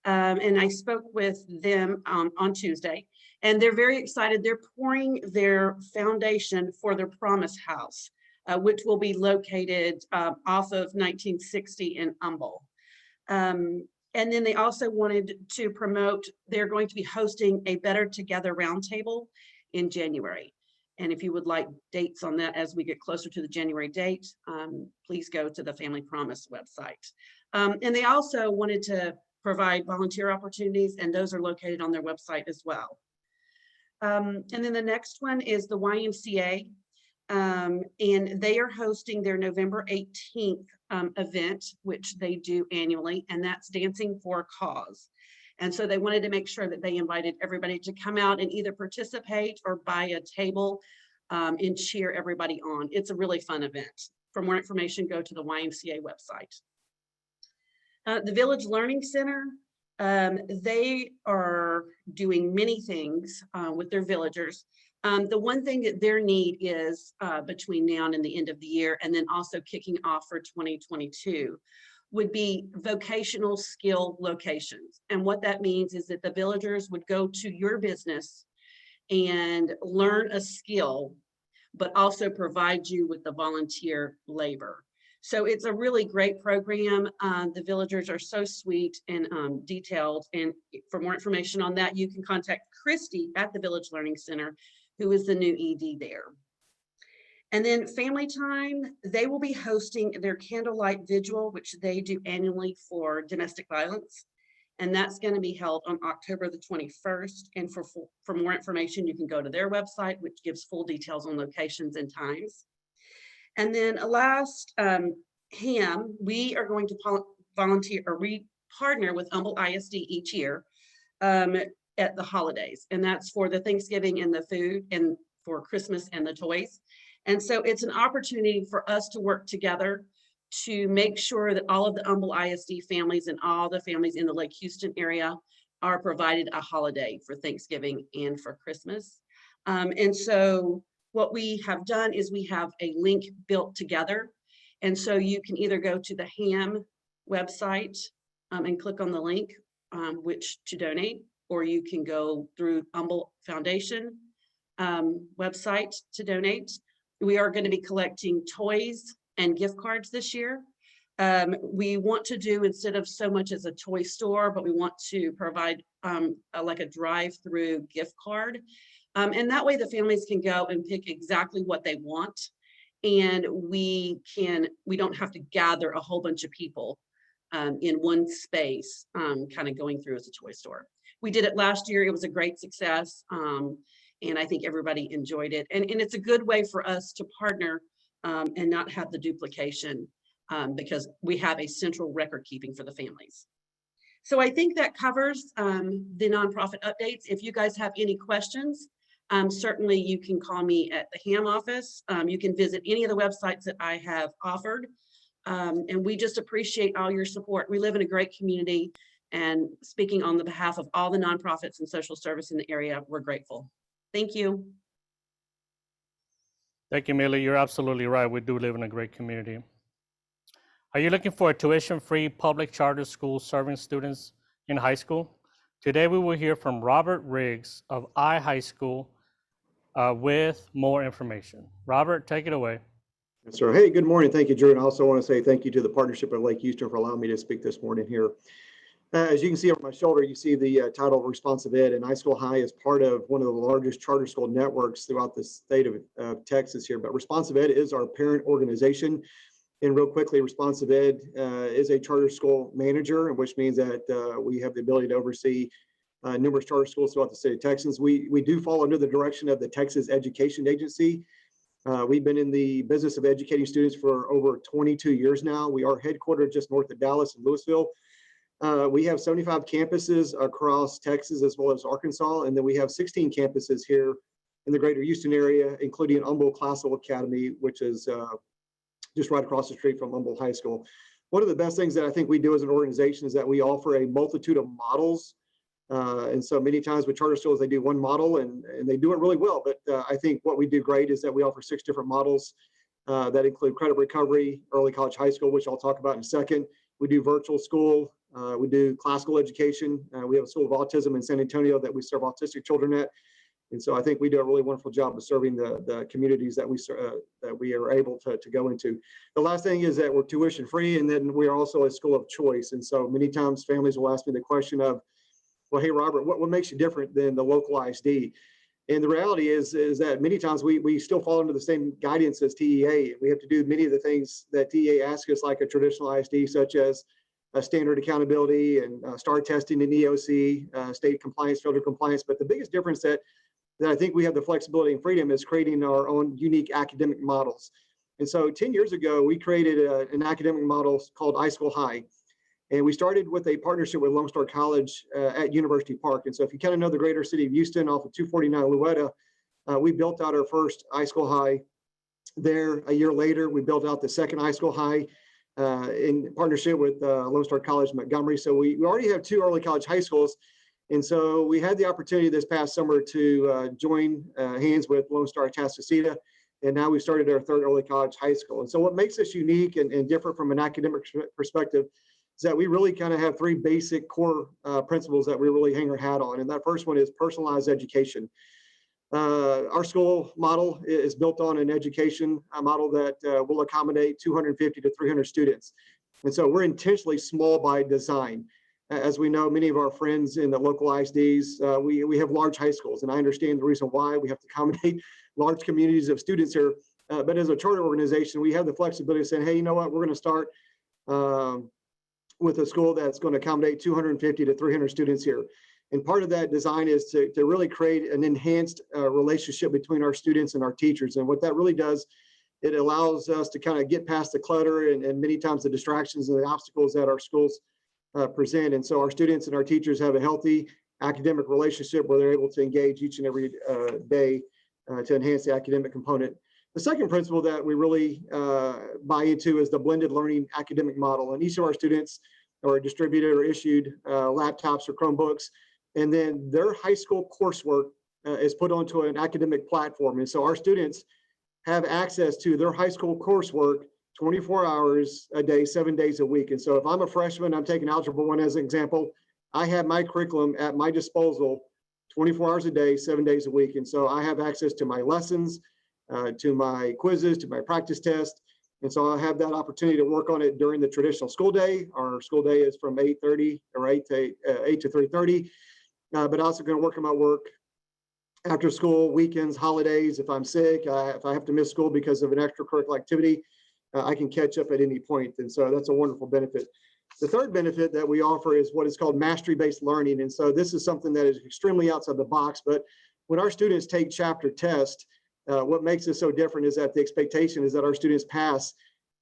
And I spoke with them on Tuesday. And they're very excited. They're pouring their foundation for their Promise House, which will be located off of 1960 in Humble. And then they also wanted to promote, they're going to be hosting a Better Together Roundtable in January. And if you would like dates on that as we get closer to the January date, please go to the Family Promise website. And they also wanted to provide volunteer opportunities, and those are located on their website as well. And then the next one is the YMCA. And they are hosting their November 18th event, which they do annually, and that's Dancing for a Cause. And so they wanted to make sure that they invited everybody to come out and either participate or buy a table and cheer everybody on. It's a really fun event. For more information, go to the YMCA website. The Village Learning Center, they are doing many things with their villagers. The one thing that their need is between now and the end of the year, and then also kicking off for 2022, would be vocational skill locations. And what that means is that the villagers would go to your business and learn a skill, but also provide you with the volunteer labor. So it's a really great program. The villagers are so sweet and detailed. And for more information on that, you can contact Christy at the Village Learning Center, who is the new ED there. And then Family Time, they will be hosting their candlelight vigil, which they do annually for domestic violence. And that's going to be held on October the 21st. And for more information, you can go to their website, which gives full details on locations and times. And then last, HAM, we are going to volunteer, or we partner with Humble ISD each year at the holidays. And that's for the Thanksgiving and the food, and for Christmas and the toys. And so it's an opportunity for us to work together to make sure that all of the Humble ISD families and all the families in the Lake Houston area are provided a holiday for Thanksgiving and for Christmas. And so what we have done is we have a link built together. And so you can either go to the HAM website and click on the link which to donate, or you can go through Humble Foundation website to donate. We are going to be collecting toys and gift cards this year. We want to do, instead of so much as a toy store, but we want to provide like a drive-through gift card. And that way the families can go and pick exactly what they want. And we don't have to gather a whole bunch of people in one space, kind of going through as a toy store. We did it last year. It was a great success. And I think everybody enjoyed it. And it's a good way for us to partner and not have the duplication because we have a central record keeping for the families. So I think that covers the nonprofit updates. If you guys have any questions, certainly you can call me at the HAM office. You can visit any of the websites that I have offered. And we just appreciate all your support. We live in a great community, and speaking on the behalf of all the nonprofits and social service in the area, we're grateful. Thank you. Thank you, Millie. You're absolutely right. We do live in a great community. Are you looking for a tuition-free public charter school serving students in high school? Today, we will hear from Robert Riggs of High School with more information. Robert, take it away. Yes, sir. Hey, good morning. Thank you, Drew. And I also want to say thank you to the Partnership of Lake Houston for allowing me to speak this morning here. As you can see on my shoulder, you see the title Responsive Ed, and iSchool High is part of one of the largest charter school networks throughout the state of Texas here. But Responsive Ed is our parent organization. And real quickly, Responsive Ed is a charter school manager, which means that we have the ability to oversee numerous charter schools throughout the state of Texas. We do fall under the direction of the Texas Education Agency. We've been in the business of educating students for over 22 years now. We are headquartered just north of Dallas and Louisville. We have 75 campuses across Texas as well as Arkansas, and then we have 16 campuses here in the greater Houston area, including Humble Classical Academy, which is just right across the street from Humble High School. One of the best things that I think we do as an organization is that we offer a multitude of models. And so many times with charter schools, they do one model and they do it really well. But I think what we do great is that we offer 6 different models that include credit recovery, early college, high school, which I'll talk about in a second. We do virtual school, We do classical education. We have a school of autism in San Antonio that we serve autistic children at. And so I think we do a really wonderful job of serving the communities that we are able to go into. The last thing is that we're tuition free, and then we are also a school of choice. And so many times families will ask me the question of, well, hey, Robert, what makes you different than the local ISD? And the reality is that many times we still fall under the same guidance as TEA. We have to do many of the things that TEA asks us, like a traditional ISD, such as standard accountability and STAR testing and EOC, state compliance, federal compliance. But the biggest difference that I think we have the flexibility and freedom is creating our own unique academic models. And so 10 years ago, we created an academic model called iSchool High. And we started with a partnership with Lone Star College at University Park. And so if you kind of know the greater city of Houston off of 249 Louetta, we built out our first iSchool High there. A year later, we built out the second iSchool High in partnership with Lone Star College Montgomery. So we already have 2 early college high schools. And so we had the opportunity this past summer to join hands with Lone Star Atascocita. And now we've started our 3rd early college high school. And so what makes us unique and different from an academic perspective is that we really kind of have 3 basic core principles that we really hang our hat on. And that first one is personalized education. Our school model is built on an education model that will accommodate 250 to 300 students. And so we're intentionally small by design. As we know, many of our friends in the local ISDs, we have large high schools, and I understand the reason why we have to accommodate large communities of students here. But as a charter organization, we have the flexibility of saying, hey, you know what, we're going to start with a school that's going to accommodate 250 to 300 students here. And part of that design is to really create an enhanced relationship between our students and our teachers. And what that really does, it allows us to kind of get past the clutter and many times the distractions and the obstacles that our schools present. And so our students and our teachers have a healthy academic relationship where they're able to engage each and every day to enhance the academic component. The second principle that we really buy into is the blended learning academic model. And each of our students are distributed or issued laptops or Chromebooks. And then their high school coursework is put onto an academic platform. And so our students have access to their high school coursework 24 hours a day, 7 days a week. And so if I'm a freshman, I'm taking Algebra 1 as an example, I have my curriculum at my disposal 24 hours a day, 7 days a week. And so I have access to my lessons, to my quizzes, to my practice test. And so I have that opportunity to work on it during the traditional school day. Our school day is from 8:30 or 8 to 3:30. But also going to work on my work after school, weekends, holidays. If I'm sick, if I have to miss school because of an extracurricular activity, I can catch up at any point. And so that's a wonderful benefit. The third benefit that we offer is what is called mastery-based learning. And so this is something that is extremely outside the box. But when our students take chapter tests, what makes it so different is that the expectation is that our students pass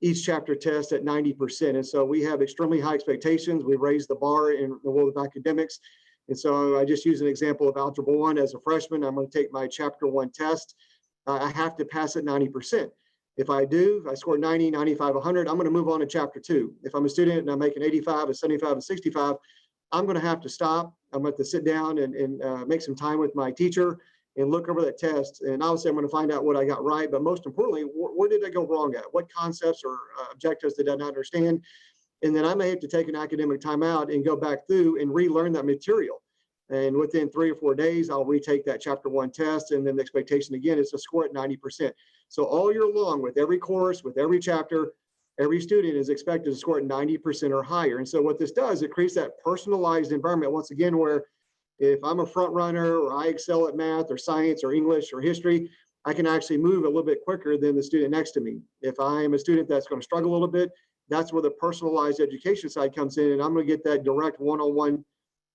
each chapter test at 90%. And so we have extremely high expectations. We raise the bar in the world of academics. And so I just use an example of Algebra 1 as a freshman. I'm going to take my chapter 1 test. I have to pass at 90%. If I do, if I score 90, 95, 100, I'm going to move on to chapter 2. If I'm a student and I make an 85, a 75, a 65, I'm going to have to stop. I'm going to have to sit down and make some time with my teacher and look over that test. And obviously I'm going to find out what I got right, but most importantly, where did I go wrong at? What concepts or objectives did I not understand? And then I may have to take an academic timeout and go back through and relearn that material. And within 3 or 4 days, I'll retake that chapter 1 test. And then the expectation again is to score at 90%. So all year long, with every course, with every chapter, every student is expected to score at 90% or higher. And so what this does, it creates that personalized environment once again, where if I'm a front runner or I excel at math or science or English or history, I can actually move a little bit quicker than the student next to me. If I am a student that's going to struggle a little bit, that's where the personalized education side comes in, and I'm going to get that direct one-on-one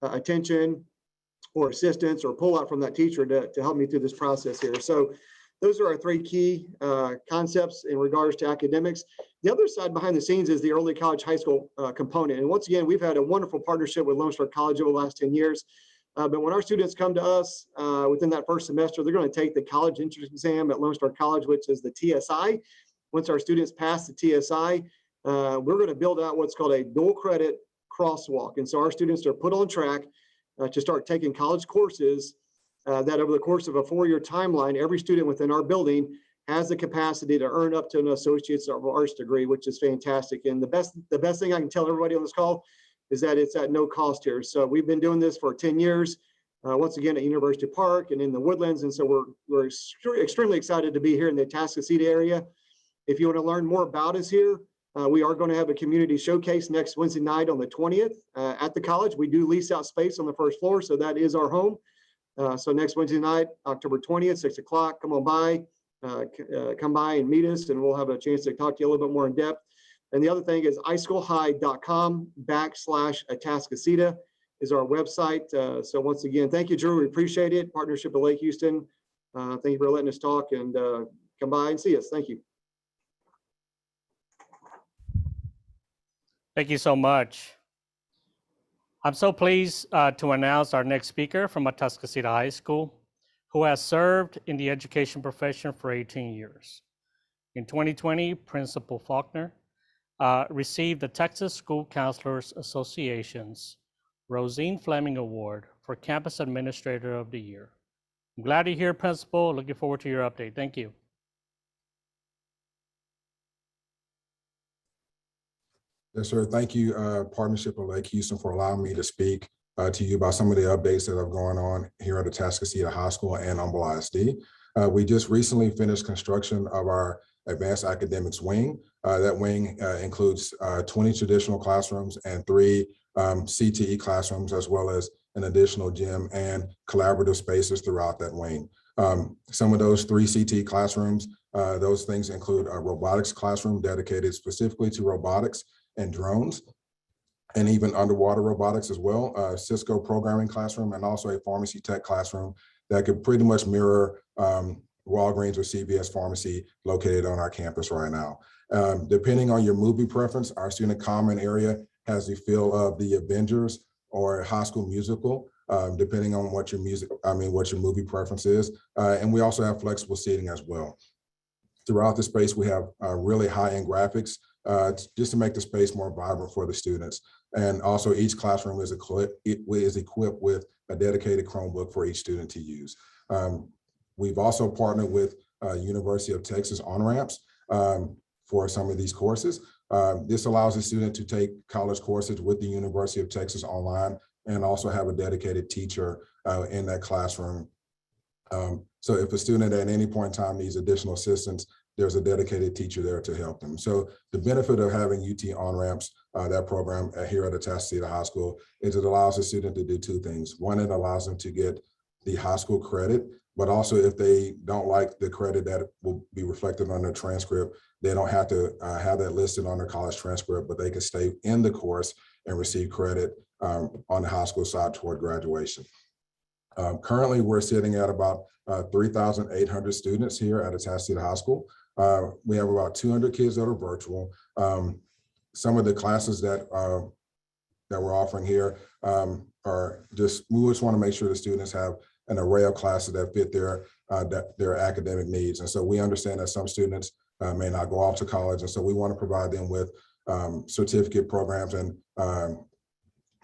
attention or assistance or pull out from that teacher to help me through this process here. So those are our 3 key concepts in regards to academics. The other side behind the scenes is the early college high school component. And once again, we've had a wonderful partnership with Lone Star College over the last 10 years. But when our students come to us within that first semester, they're going to take the college entrance exam at Lone Star College, which is the TSI. Once our students pass the TSI, we're going to build out what's called a dual credit crosswalk. And so our students are put on track to start taking college courses that over the course of a 4-year timeline, every student within our building has the capacity to earn up to an associate's of arts degree, which is fantastic. And the best thing I can tell everybody on this call is that it's at no cost here. So we've been doing this for 10 years, once again at University Park and in the Woodlands. And so we're extremely excited to be here in the Atascocita area. If you want to learn more about us here, we are going to have a community showcase next Wednesday night on the 20th at the college. We do lease out space on the first floor, so that is our home. So next Wednesday night, October 20th, 6 o'clock, come on by, come by and meet us, and we'll have a chance to talk to you a little bit more in depth. And the other thing is ischoolhigh.com/Atascocita is our website. So once again, thank you, Drew. We appreciate it. Partnership of Lake Houston. Thank you for letting us talk, and come by and see us. Thank you. Thank you so much. I'm so pleased to announce our next speaker from Atascocita High School, who has served in the education profession for 18 years. In 2020, Principal Faulkner received the Texas School Counselors Association's Rosine Fleming Award for Campus Administrator of the Year. I'm glad you're here, Principal. Looking forward to your update. Thank you. Yes, sir. Thank you, Partnership of Lake Houston, for allowing me to speak to you about some of the updates that are going on here at Atascocita High School and Humble ISD. We just recently finished construction of our Advanced Academics Wing. That wing includes 20 traditional classrooms and 3 CTE classrooms, as well as an additional gym and collaborative spaces throughout that wing. Some of those 3 CTE classrooms, those things include a robotics classroom dedicated specifically to robotics and drones, and even underwater robotics as well, a Cisco programming classroom, and also a pharmacy tech classroom that could pretty much mirror Walgreens or CVS Pharmacy located on our campus right now. Depending on your movie preference, our student common area has the feel of the Avengers or High School Musical, depending on what your movie preference is. And we also have flexible seating as well. Throughout the space, we have really high-end graphics just to make the space more vibrant for the students. And also each classroom is equipped with a dedicated Chromebook for each student to use. We've also partnered with University of Texas on-ramps for some of these courses. This allows the student to take college courses with the University of Texas online and also have a dedicated teacher in that classroom. So if a student at any point in time needs additional assistance, there's a dedicated teacher there to help them. So the benefit of having UT on-ramps, that program here at Atascocita High School, is it allows the student to do 2 things. One, it allows them to get the high school credit, but also if they don't like the credit that will be reflected on their transcript, they don't have to have that listed on their college transcript, but they can stay in the course and receive credit on the high school side toward graduation. Currently, we're sitting at about 3,800 students here at Atascocita High School. We have about 200 kids that are virtual. Some of the classes that we're offering here are just, we just want to make sure the students have an array of classes that fit their academic needs. And so we understand that some students may not go off to college. And so we want to provide them with certificate programs and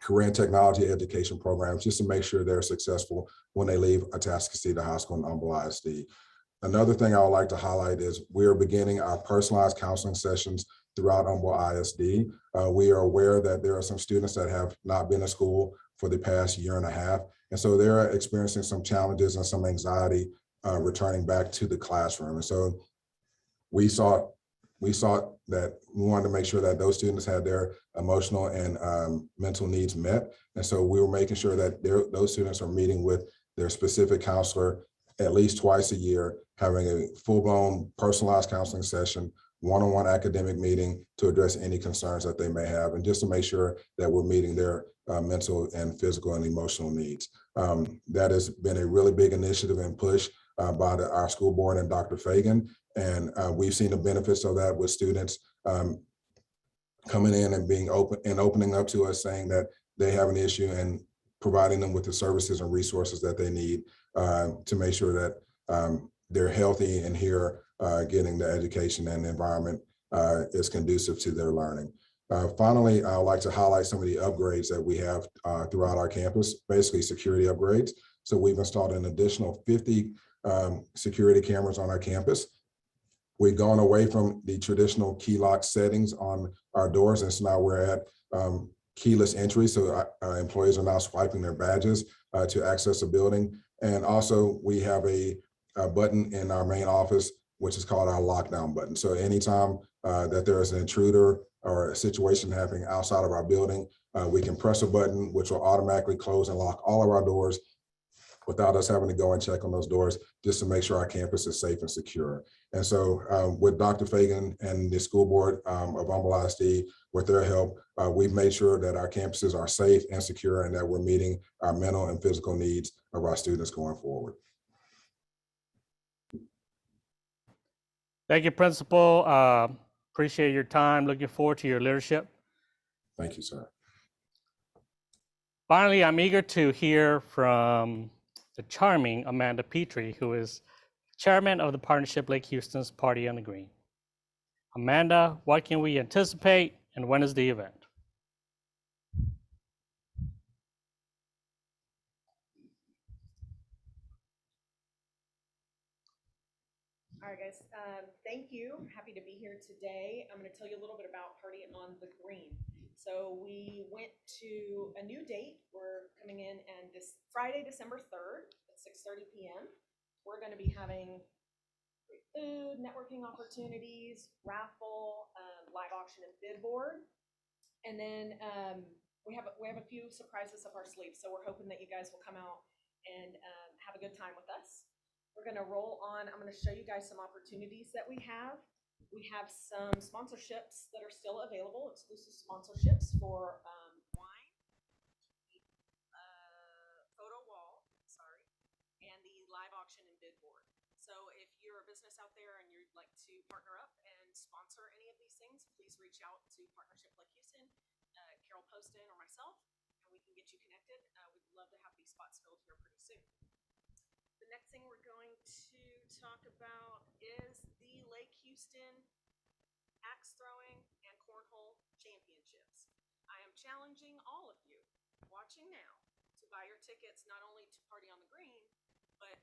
career and technology education programs just to make sure they're successful when they leave Atascocita High School and Humble ISD. Another thing I would like to highlight is we are beginning our personalized counseling sessions throughout Humble ISD. We are aware that there are some students that have not been to school for the past 1.5 years. And so they're experiencing some challenges and some anxiety returning back to the classroom. And so we saw that we wanted to make sure that those students had their emotional and mental needs met. And so we were making sure that those students are meeting with their specific counselor at least twice a year, having a full-blown personalized counseling session, one-on-one academic meeting to address any concerns that they may have, and just to make sure that we're meeting their mental and physical and emotional needs. That has been a really big initiative and push by our school board and Dr. Fagan. And we've seen the benefits of that with students coming in and being open and opening up to us, saying that they have an issue, and providing them with the services and resources that they need to make sure that they're healthy and here getting the education and the environment is conducive to their learning. Finally, I would like to highlight some of the upgrades that we have throughout our campus, basically security upgrades. So we've installed an additional 50 security cameras on our campus. We've gone away from the traditional key lock settings on our doors, and so now we're at keyless entry. So employees are now swiping their badges to access the building. And also we have a button in our main office, which is called our lockdown button. So anytime that there is an intruder or a situation happening outside of our building, we can press a button, which will automatically close and lock all of our doors without us having to go and check on those doors, just to make sure our campus is safe and secure. And so with Dr. Fagan and the school board of Humble ISD, with their help, we've made sure that our campuses are safe and secure and that we're meeting our mental and physical needs of our students going forward. Thank you, Principal. Appreciate your time. Looking forward to your leadership. Thank you, sir. Finally, I'm eager to hear from the charming Amanda Petrie, who is chairman of the Partnership Lake Houston's Party on the Green. Amanda, what can we anticipate and when is the event? All right, guys, thank you. Happy to be here today. I'm going to tell you a little bit about Party on the Green. So we went to a new date. We're coming in and this Friday, December 3rd at 6:30 p.m. We're going to be having free food, networking opportunities, raffle, live auction and bid board. And then we have a few surprises up our sleeves. So we're hoping that you guys will come out and have a good time with us. We're going to roll on. I'm going to show you guys some opportunities that we have. We have some sponsorships that are still available, exclusive sponsorships for wine, photo wall, and the live auction and bid board. So if you're a business out there and you'd like to partner up and sponsor any of these things, please reach out to Partnership Lake Houston, Carol Poston or myself, and we can get you connected. We'd love to have these spots filled here pretty soon. The next thing we're going to talk about is the Lake Houston Axe Throwing and Cornhole Championships. I am challenging all of you watching now to buy your tickets not only to Party on the Green, but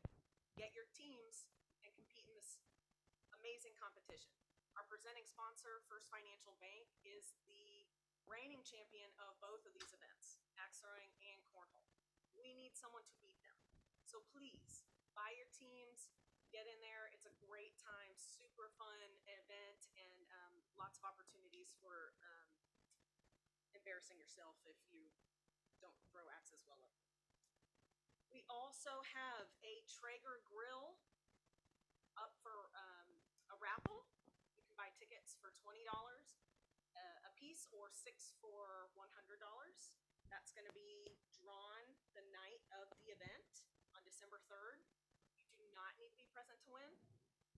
get your teams and compete in this amazing competition. Our presenting sponsor, First Financial Bank, is the reigning champion of both of these events, Axe Throwing and Cornhole. We need someone to beat them. So please buy your teams, get in there. It's a great time, super fun event, and lots of opportunities for embarrassing yourself if you don't throw axes well up. We also have a Traeger grill up for a raffle. You can buy tickets for $20 a piece or 6 for $100. That's going to be drawn the night of the event on December 3rd. You do not need to be present to win.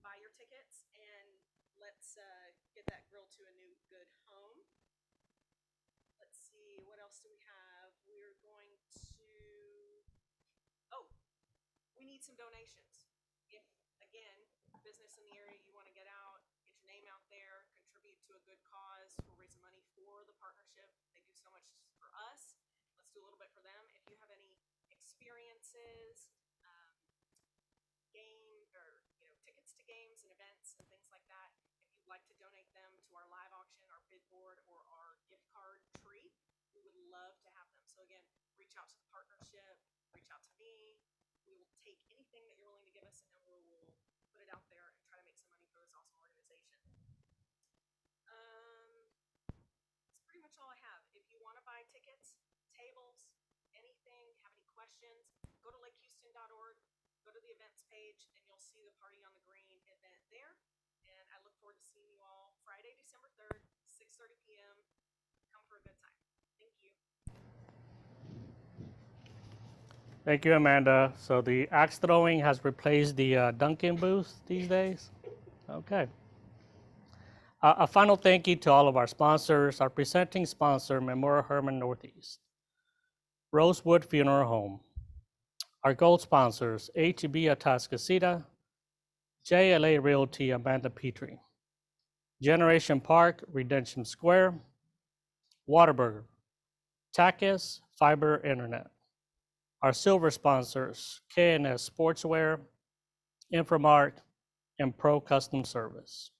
Buy your tickets and let's get that grill to a new good home. Let's see, what else do we have? We're going to, we need some donations. If, again, business in the area, you want to get out, get your name out there, contribute to a good cause. We're raising money for the partnership. They do so much for us. Let's do a little bit for them. If you have any experiences, tickets to games and events and things like that, if you'd like to donate them to our live auction, our bid board, or our gift card tree, we would love to have them. So again, reach out to the partnership, reach out to me. We will take anything that you're willing to give us and we will put it out there and try to make some money for this awesome organization. That's pretty much all I have. If you want to buy tickets, tables, anything, have any questions, go to lakehouston.org, go to the events page, and you'll see the Party on the Green event there. And I look forward to seeing you all Friday, December 3rd, 6:30 p.m. Come for a good time. Thank you. Thank you, Amanda. So the axe throwing has replaced the Dunkin' booth these days? Okay. A final thank you to all of our sponsors. Our presenting sponsor, Memorial Herman Northeast, Rosewood Funeral Home. Our gold sponsors, HEB Atascocita, JLA Realty, Amanda Petrie, Generation Park, Redemption Square, Whataburger, Takis, Fiber Internet. Our silver sponsors, KNS Sportswear, Inframark, and Pro Custom Service.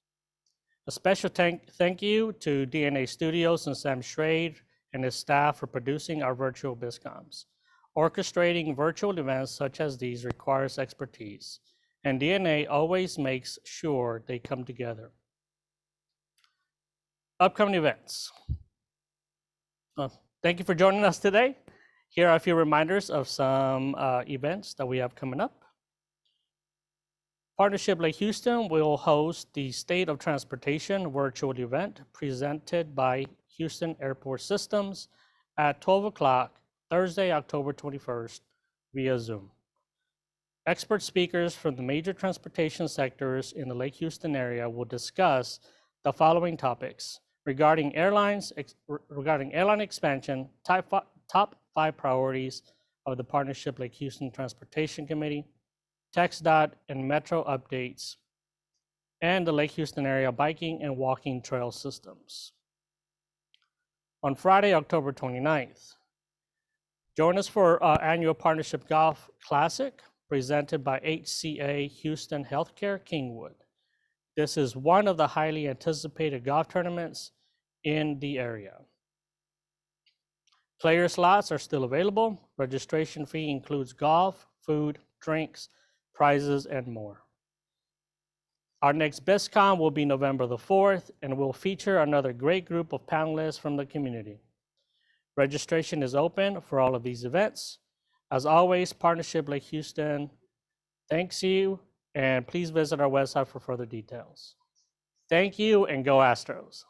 A special thank you to DNA Studios and Sam Schrade and his staff for producing our virtual BizComs. Orchestrating virtual events such as these requires expertise, and DNA always makes sure they come together. Upcoming events. Thank you for joining us today. Here are a few reminders of some events that we have coming up. Partnership Lake Houston will host the State of Transportation virtual event presented by Houston Airport Systems at 12 o'clock Thursday, October 21st via Zoom. Expert speakers from the major transportation sectors in the Lake Houston area will discuss the following topics regarding airline expansion, top 5 priorities of the Partnership Lake Houston Transportation Committee, TxDOT and Metro updates, and the Lake Houston area biking and walking trail systems. On Friday, October 29th, join us for our annual Partnership Golf Classic presented by HCA Houston Healthcare Kingwood. This is one of the highly anticipated golf tournaments in the area. Player slots are still available. Registration fee includes golf, food, drinks, prizes, and more. Our next BizCom will be November the 4th and will feature another great group of panelists from the community. Registration is open for all of these events. As always, Partnership Lake Houston thanks you, and please visit our website for further details. Thank you, and go Astros.